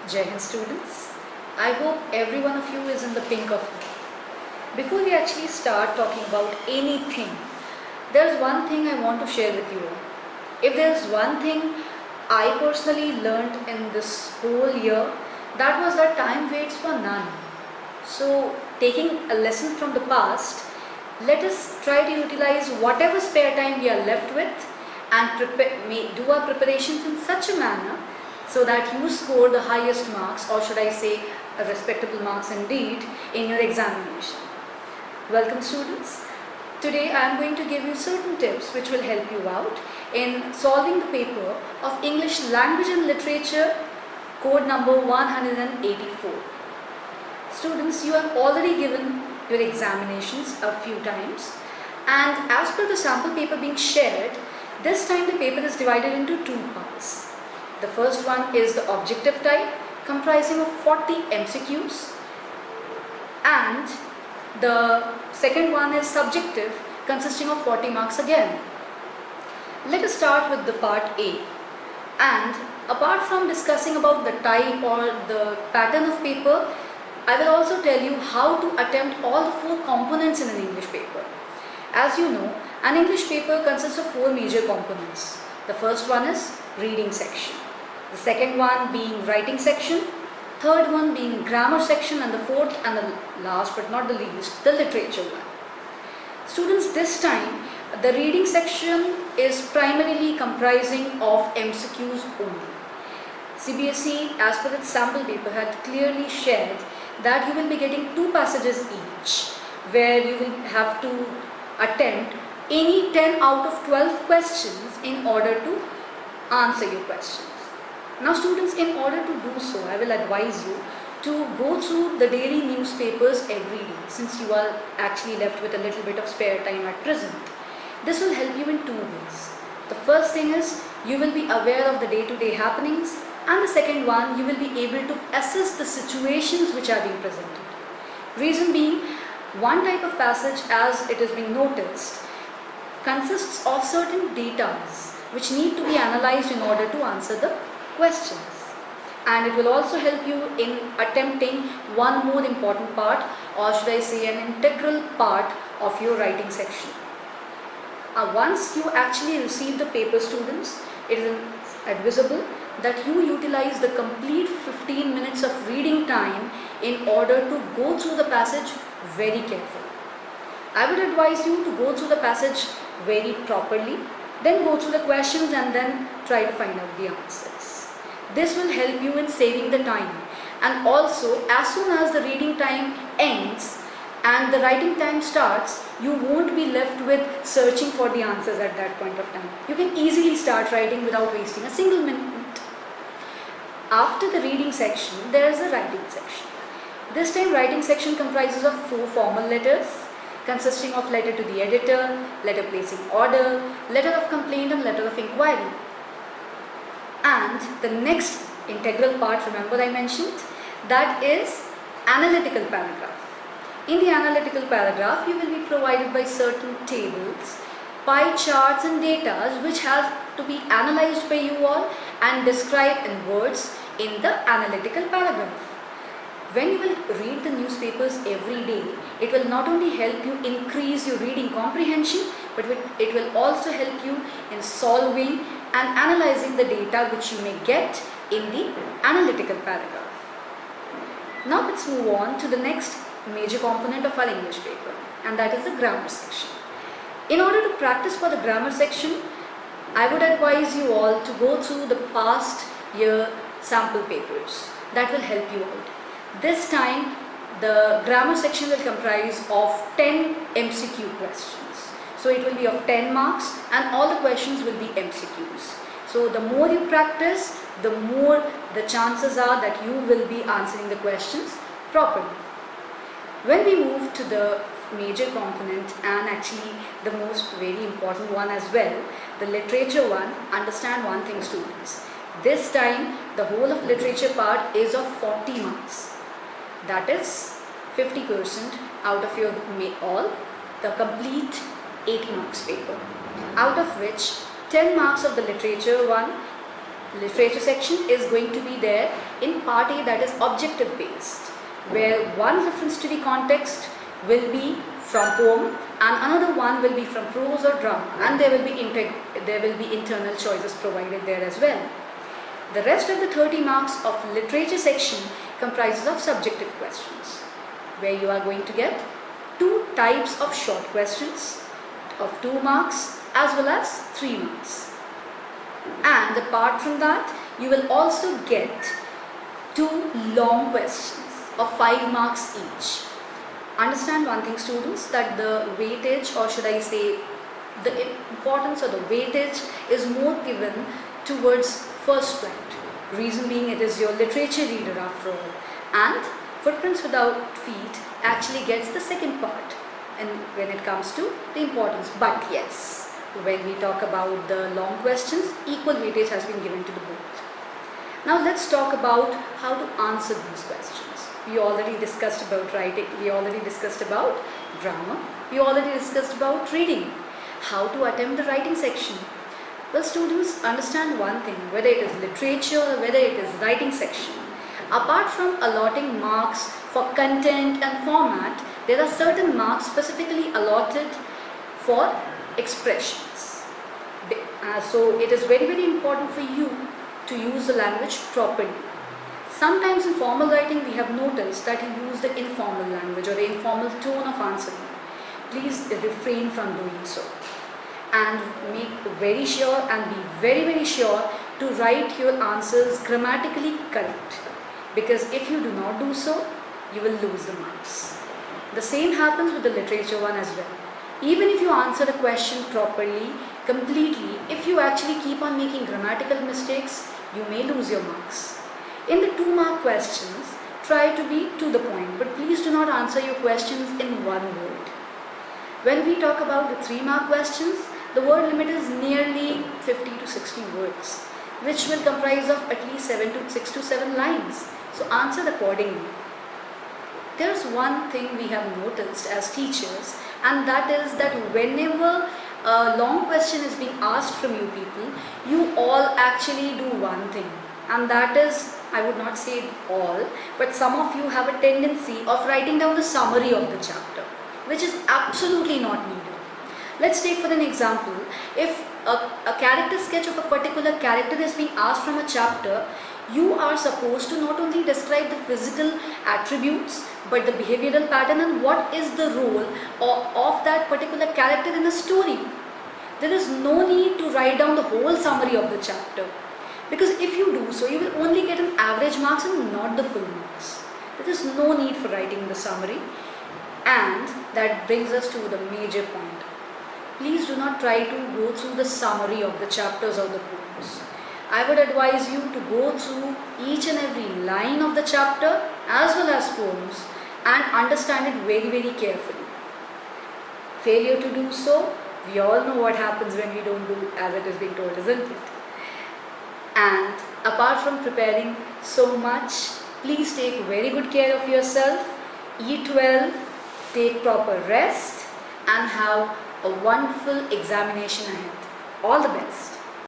Jai Hind students. I hope every one of you is in the pink of health. Before we actually start talking about anything, there's one thing I want to share with you all. If there's one thing I personally learned in this whole year, that was that time waits for none. So, taking a lesson from the past, let us try to utilize whatever spare time we are left with and do our preparations in such a manner so that you score the highest marks, or should I say respectable marks indeed, in your examination. Welcome students. Today I am going to give you certain tips which will help you out in solving the paper of English Language and Literature code number 184. Students, you have already given your examinations a few times, and as per the sample paper being shared, this time the paper is divided into two parts. The first one is the objective type, comprising of 40 MCQs, and the second one is subjective, consisting of 40 marks again. Let us start with the part A. And apart from discussing about the type or the pattern of paper, I will also tell you how to attempt all the four components in an English paper. As you know, an English paper consists of four major components. The first one is reading section, the second one being writing section, third one being grammar section, and the fourth and the last but not the least, the literature one. Students, this time the reading section is primarily comprising of MCQs only. CBSE, as per its sample paper, had clearly shared that you will be getting two passages each, where you will have to attempt any 10 out of 12 questions in order to answer your questions. Now students, in order to do so, I will advise you to go through the daily newspapers every day, since you are actually left with a little bit of spare time at present. This will help you in two ways. The first thing is, you will be aware of the day-to-day happenings, and the second one, you will be able to assess the situations which are being presented. Reason being, one type of passage, as it is being noticed, consists of certain data which need to be analyzed in order to answer the questions, and it will also help you in attempting one more important part, or should I say an integral part of your writing section. Once you actually receive the paper, students, it is advisable that you utilize the complete 15 minutes of reading time in order to go through the passage very carefully. I would advise you to go through the passage very properly, then go through the questions and then try to find out the answers. This will help you in saving the time, and also as soon as the reading time ends and the writing time starts, you won't be left with searching for the answers at that point of time. You can easily start writing without wasting a single minute. After the reading section, there is a writing section. This time writing section comprises of four formal letters, consisting of letter to the editor, letter placing order, letter of complaint, and letter of inquiry. And the next integral part, remember I mentioned, that is analytical paragraph. In the analytical paragraph, you will be provided by certain tables, pie charts and data which have to be analyzed by you all and described in words in the analytical paragraph. When you will read the newspapers every day, it will not only help you increase your reading comprehension, but it will also help you in solving and analyzing the data which you may get in the analytical paragraph. Now let's move on to the next major component of our English paper, and that is the grammar section. In order to practice for the grammar section, I would advise you all to go through the past year sample papers. That will help you out. This time the grammar section will comprise of 10 MCQ questions. So it will be of 10 marks and all the questions will be MCQs. So the more you practice, the more the chances are that you will be answering the questions properly. When we move to the major component, and actually the most very important one as well, the literature one, understand one thing students. This time the whole of literature part is of 40 marks. That is 50% out of your all, the complete 80 marks paper, out of which 10 marks of the literature one Literature section is going to be there in part A, that is objective based, where one reference to the context will be from poem and another one will be from prose or drama, and there will be internal choices provided there as well. The rest of the 30 marks of literature section comprises of subjective questions, where you are going to get 2 types of short questions of 2 marks as well as 3 marks. And apart from that, you will also get 2 long questions of 5 marks each. Understand one thing, students, that the weightage, or should I say the importance or the weightage, is more given towards first flight. Reason being, it is your literature reader after all, and Footprints Without Feet actually gets the second part and when it comes to the importance. But yes, when we talk about the long questions, equal weightage has been given to the both. Now let's talk about how to answer these questions. We already discussed about writing, we already discussed about grammar, we already discussed about reading. How to attempt the writing section? Well, students, understand one thing, whether it is literature or whether it is writing section, apart from allotting marks for content and format, there are certain marks specifically allotted for expressions. So it is very, very important for you to use the language properly. Sometimes in formal writing we have noticed that you use the informal language or the informal tone of answering. Please refrain from doing so, and make very sure and be very, very sure to write your answers grammatically correct, because if you do not do so, you will lose the marks. The same happens with the literature one as well. Even if you answer a question properly, completely, if you actually keep on making grammatical mistakes, you may lose your marks. In the 2 mark questions, try to be to the point, but please do not answer your questions in one word. When we talk about the 3 mark questions, the word limit is nearly 50 to 60 words, which will comprise of at least 6 to 7 lines. So answer accordingly. There's one thing we have noticed as teachers, and that is that whenever a long question is being asked from you people, you all actually do one thing, and that is, I would not say all, but some of you have a tendency of writing down the summary of the chapter, which is absolutely not needed. Let's take for an example, if a character sketch of a particular character is being asked from a chapter, you are supposed to not only describe the physical attributes, but the behavioral pattern and what is the role of that particular character in a story. There is no need to write down the whole summary of the chapter, because if you do so, you will only get an average marks and not the full marks. There is no need for writing the summary, and that brings us to the major point. Please do not try to go through the summary of the chapters or the poems. I would advise you to go through each and every line of the chapter as well as poems and understand it very, very carefully. Failure to do so, we all know what happens when we don't do as it is being told, isn't it? And apart from preparing so much, please take very good care of yourself, eat well, take proper rest, and have a wonderful examination ahead. All the best.